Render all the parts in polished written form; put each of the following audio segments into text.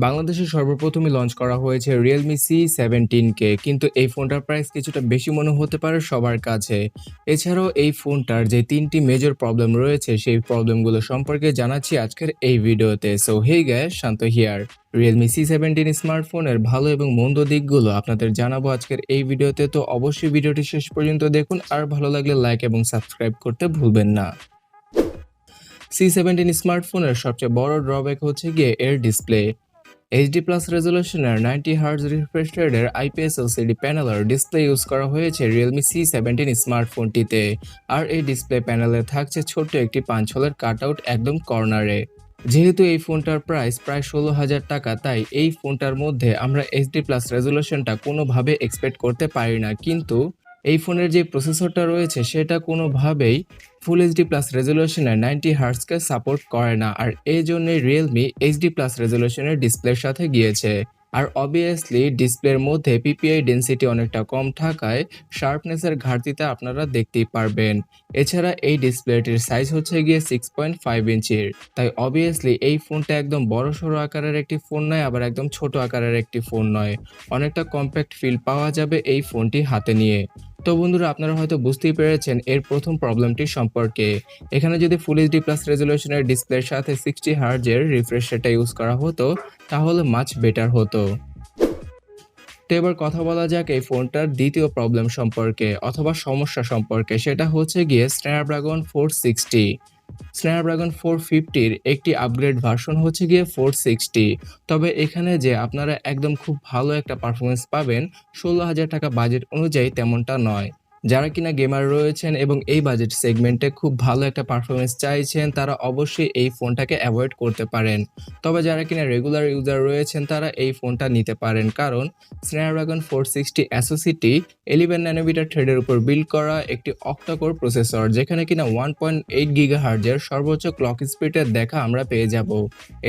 বাংলাদেশে সর্বপ্রথমই লঞ্চ করা হয়েছে Realme C17 কিন্তু এই ফোনটার প্রাইস কিছুটা বেশি মনে হতে পারে সবার কাছে। এছাড়াও এই ফোনটার যে 3টি মেজর প্রবলেম রয়েছে সেই প্রবলেমগুলো সম্পর্কে জানাচ্ছি আজকের এই ভিডিওতে। So hey guys, Shanta here. Realme C17 স্মার্টফোনের ভালো এবং মন্দ দিকগুলো আপনাদের জানাবো আজকের এই ভিডিওতে, তো অবশ্যই ভিডিওটি শেষ পর্যন্ত দেখুন আর ভালো লাগলে লাইক এবং সাবস্ক্রাইব করতে ভুলবেন না। C17 স্মার্টফোনের সবচেয়ে বড় ড্রব্যাক হচ্ছে গিয়ে এর ডিসপ্লে। এইচডি প্লাস রেজলিউশনের 90 হার্জ রিফ্রেশ রেটের আইপিএস এলসিডি প্যানেলের ডিসপ্লে ইউজ করা হয়েছে Realme C17 স্মার্টফোনটিতে। আর এই ডিসপ্লে প্যানেলে থাকছে ছোট্ট একটি পাঁচ হোলের কাটআউট একদম কর্নারে। যেহেতু এই ফোনটার প্রাইস প্রায় 16,000 টাকা, তাই এই ফোনটার মধ্যে আমরা এইচডি প্লাস রেজলিউশনটা কোনোভাবে এক্সপেক্ট করতে পারি না, কিন্তু এই ফোনের যে প্রসেসরটা রয়েছে সেটা কোনোভাবেই ফুল এইচডি প্লাস রেজলিউশনের 90 হার্টজকে সাপোর্ট করে না, আর এই জন্যই রিয়েলমি এইচডি প্লাস রেজলিউশনের ডিসপ্লের সাথে গিয়েছে। আর অবভিয়াসলি ডিসপ্লের মধ্যে পিপিআই ডেনসিটি অনেকটা কম থাকায় শার্পনেসের ঘাটতিটা আপনারা দেখতেই পারবেন। এছাড়া এই ডিসপ্লেটির সাইজ হচ্ছে গিয়ে 6.5 ইঞ্চির, তাই অবভিয়াসলি এই ফোনটা একদম বড়সড় আকারের একটি ফোন নয়, আবার একদম ছোট আকারের একটি ফোন নয়। অনেকটা কম্প্যাক্ট ফিল পাওয়া যাবে এই ফোনটি হাতে নিয়ে। তো বন্ধুরা, আপনারা হয়তো বুঝতেই পেরেছেন এর প্রথম প্রবলেমটি সম্পর্কে। এখানে যদি ফুল এইচডি প্লাস রেজলিউশনের ডিসপ্লের সাথে 60 হার্জের রিফ্রেশ রেটটা ইউজ করা হতো তাহলে মাচ বেটার হতো। তো এবার কথা বলা যাক এই ফোনটার দ্বিতীয় প্রবলেম সম্পর্কে অথবা সমস্যা সম্পর্কে, সেটা হচ্ছে গিয়ে স্ন্যাপড্রাগন 460। স্ন্যাপড্রাগন 450-র একটি আপগ্রেড ভার্সন হচ্ছে গিয়ে 460। তবে এখানে যে আপনারা একদম খুব ভালো একটা পারফরমেন্স পাবেন 16,000 টাকা বাজেট অনুযায়ী তেমনটা নয়। যারা কিনা গেমার রয়েছেন এবং এই বাজেট সেগমেন্টে খুব ভালো একটা পারফরমেন্স চাইছেন তারা অবশ্যই এই ফোনটাকে অ্যাভয়েড করতে পারেন। তবে যারা কিনা রেগুলার ইউজার রয়েছেন তারা এই ফোনটা নিতে পারেন, কারণ স্ন্যাপড্রাগন 460 অ্যাসোসিটি 11 ন্যানোমিটার থ্রেডের উপর বিল্ড করা একটি অক্টাকোর প্রসেসর, যেখানে কিনা 1.8 গিগাহার্জের সর্বোচ্চ ক্লক স্পিডের দেখা আমরা পেয়ে যাব।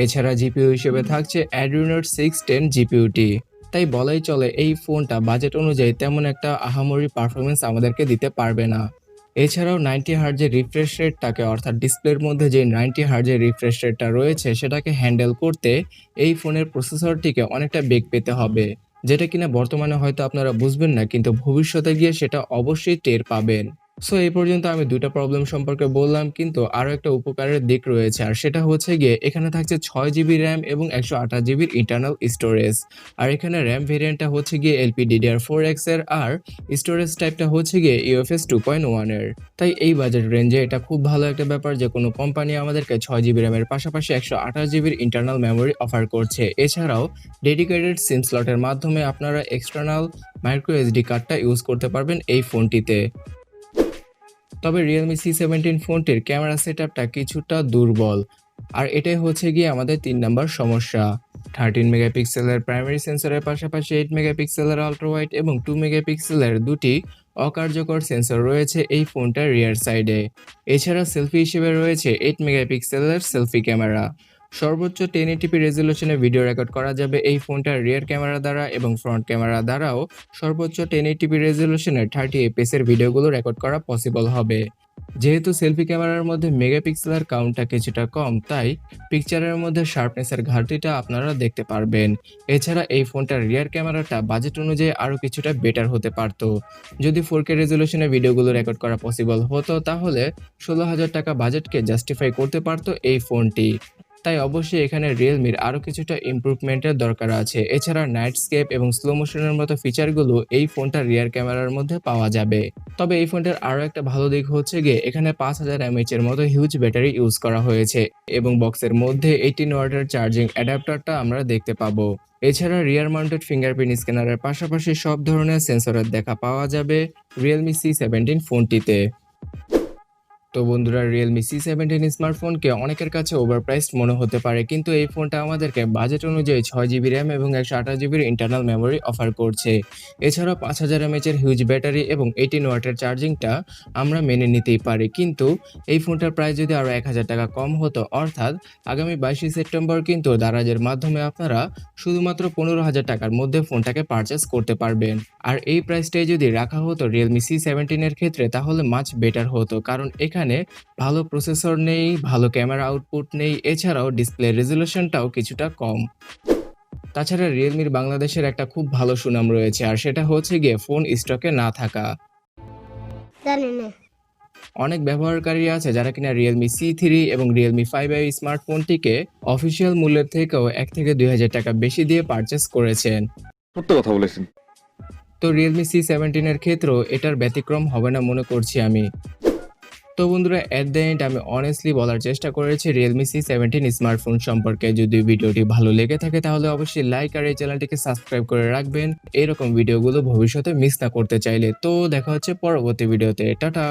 এছাড়া জিপিইউ হিসেবে থাকছে Adreno 610 জিপিইউটি। তাই বলাই চলে এই ফোনটা বাজেট অনুযায়ী তেমন একটা আহামরি পারফরমেন্স আমাদেরকে দিতে পারবে না। এছাড়াও 90 হার্জের রিফ্রেশ রেটটাকে, অর্থাৎ ডিসপ্লের মধ্যে যে 90 হার্জের রিফ্রেশ রেটটা রয়েছে সেটাকে হ্যান্ডেল করতে এই ফোনের প্রসেসরটিকে অনেকটা বেগ পেতে হবে, যেটা কিনা বর্তমানে হয়তো আপনারা বুঝবেন না, কিন্তু ভবিষ্যতে গিয়ে সেটা অবশ্যই টের পাবেন। সো এই পর্যন্ত আমি দুইটা প্রবলেম সম্পর্কে বললাম, কিন্তু আরও একটা উপকারের দিক রয়েছে, আর সেটা হচ্ছে গিয়ে এখানে থাকছে 6 জিবি র্যাম এবং 128 জিবির ইন্টারনাল স্টোরেজ। আর এখানে র্যাম ভেরিয়েন্টটা হচ্ছে গিয়ে LPDDR4X এর, আর স্টোরেজ টাইপটা হচ্ছে গিয়ে UFS 2.1 এর। তাই এই বাজেট রেঞ্জে এটা খুব ভালো একটা ব্যাপার যে কোনো কোম্পানি আমাদেরকে 6 জিবি র্যামের পাশাপাশি 128 জিবির ইন্টারনাল মেমোরি অফার করছে। এছাড়াও ডেডিকেটেড সিম স্লটের মাধ্যমে আপনারা এক্সটার্নাল মাইক্রো এসডি কার্ডটা ইউজ করতে পারবেন এই ফোনটিতে। তবে Realme C17 ফোনটির ক্যামেরা সেটআপটা কিছুটা দুর্বল, আর এটাই হচ্ছে গিয়ে আমাদের 3 নাম্বার সমস্যা। 13 মেগাপিক্সেলের প্রাইমারি সেন্সরের পাশাপাশি 8 মেগাপিক্সেলের আল্ট্রা ওয়াইড এবং 2 মেগাপিক্সেলের দুটি অকার্যকর সেন্সর রয়েছে এই ফোনটার রিয়ার সাইডে। এছাড়া সেলফি হিসেবে রয়েছে 8 মেগাপিক্সেলের সেলফি ক্যামেরা। সর্বোচ্চ 1080p রেজলিউশনে ভিডিও রেকর্ড করা যাবে এই ফোনটার রিয়ার ক্যামেরা দ্বারা, এবং ফ্রন্ট ক্যামেরা দ্বারাও সর্বোচ্চ 1080p রেজলিউশনে 30 fps এর ভিডিওগুলো রেকর্ড করা পসিবল হবে। যেহেতু সেলফি ক্যামেরার মধ্যে মেগাপিক্সেলের কাউন্টটা কিছুটা কম, তাই পিকচারের মধ্যে শার্পনেসের ঘাটতিটা আপনারা দেখতে পারবেন। এছাড়া এই ফোনটার রিয়ার ক্যামেরাটা বাজেট অনুযায়ী আরও কিছুটা বেটার হতে পারত। যদি 4K রেজলিউশনে ভিডিওগুলো রেকর্ড করা পসিবল হতো তাহলে 16,000 টাকা বাজেটকে জাস্টিফাই করতে পারত এই ফোনটি। তাই অবশ্যই এখানে রিয়েলমির আরও কিছুটা ইমপ্রুভমেন্টের দরকার আছে। এছাড়া নাইটস্কেপ এবং স্লো মোশনের মতো ফিচারগুলো এই ফোনটার রিয়ার ক্যামেরার মধ্যে পাওয়া যাবে। তবে এই ফোনটার আরও একটা ভালো দিক হচ্ছে গিয়ে এখানে 5000 mAh এর মতো হিউজ ব্যাটারি ইউজ করা হয়েছে, এবং বক্সের মধ্যে 18 ওয়াটের চার্জিং অ্যাডাপ্টারটা আমরা দেখতে পাবো। এছাড়া রিয়ার মাউন্টেড ফিঙ্গারপ্রিন্ট স্ক্যানারের পাশাপাশি সব ধরনের সেন্সরের দেখা পাওয়া যাবে Realme C17 ফোনটিতে। তো বন্ধুরা, Realme C17 স্মার্টফোনকে অনেকের কাছে ওভারপ্রাইসড মনে হতে পারে, কিন্তু এই ফোনটা আমাদেরকে বাজেট অনুযায়ী 6 জিবি র্যাম এবং 128 জিবির ইন্টারনাল মেমোরি অফার করছে। এছাড়াও 5000 mAh এর হিউজ ব্যাটারি এবং 18 ওয়াটের চার্জিংটা আমরা মেনে নিতেই পারি, কিন্তু এই ফোনটার প্রাইস যদি আরও 1000 টাকা কম হতো, অর্থাৎ আগামী 22শে সেপ্টেম্বর কিন্তু দারাজের মাধ্যমে আপনারা শুধুমাত্র 15,000 টাকার মধ্যে ফোনটাকে পারচেস করতে পারবেন। আর এই প্রাইসটাই যদি রাখা হতো Realme C17 এর ক্ষেত্রে তাহলে মাচ বেটার হতো, কারণ এখানে ভালো প্রসেসর নেই, ভালো ক্যামেরা আউটপুট নেই, এছাড়াও ডিসপ্লে রেজলিউশনটাও কিছুটা কম। তাছাড়া রিয়েলমির বাংলাদেশের একটা খুব ভালো সুনাম রয়েছে, আর সেটা হচ্ছে গিয়ে ফোন স্টকে না থাকা। জানি না। অনেক ব্যবহারকারী আছে যারা কিনা Realme C3 এবং Realme 5i স্মার্টফোনটিকে অফিসিয়াল মূল্যের থেকেও 1 থেকে 2,000 টাকা বেশি দিয়ে পারচেস করেছেন। সত্য কথা বলেছেন। তো Realme C17 এর ক্ষেত্রেও এটার ব্যতিক্রম হবে না মনে করছি আমি। তো বন্ধুরা, এট দ্য এন্ড আমি অনেস্টলি বলার চেষ্টা করেছি Realme C17 স্মার্টফোন সম্পর্কে। যদি ভিডিওটি ভালো লেগে থাকে তাহলে অবশ্যই লাইক আর এই চ্যানেলটিকে সাবস্ক্রাইব করে রাখবেন এরকম ভিডিওগুলো ভবিষ্যতে মিস না করতে চাইলে। তো দেখা হচ্ছে পরবর্তী ভিডিওতে। টাটা।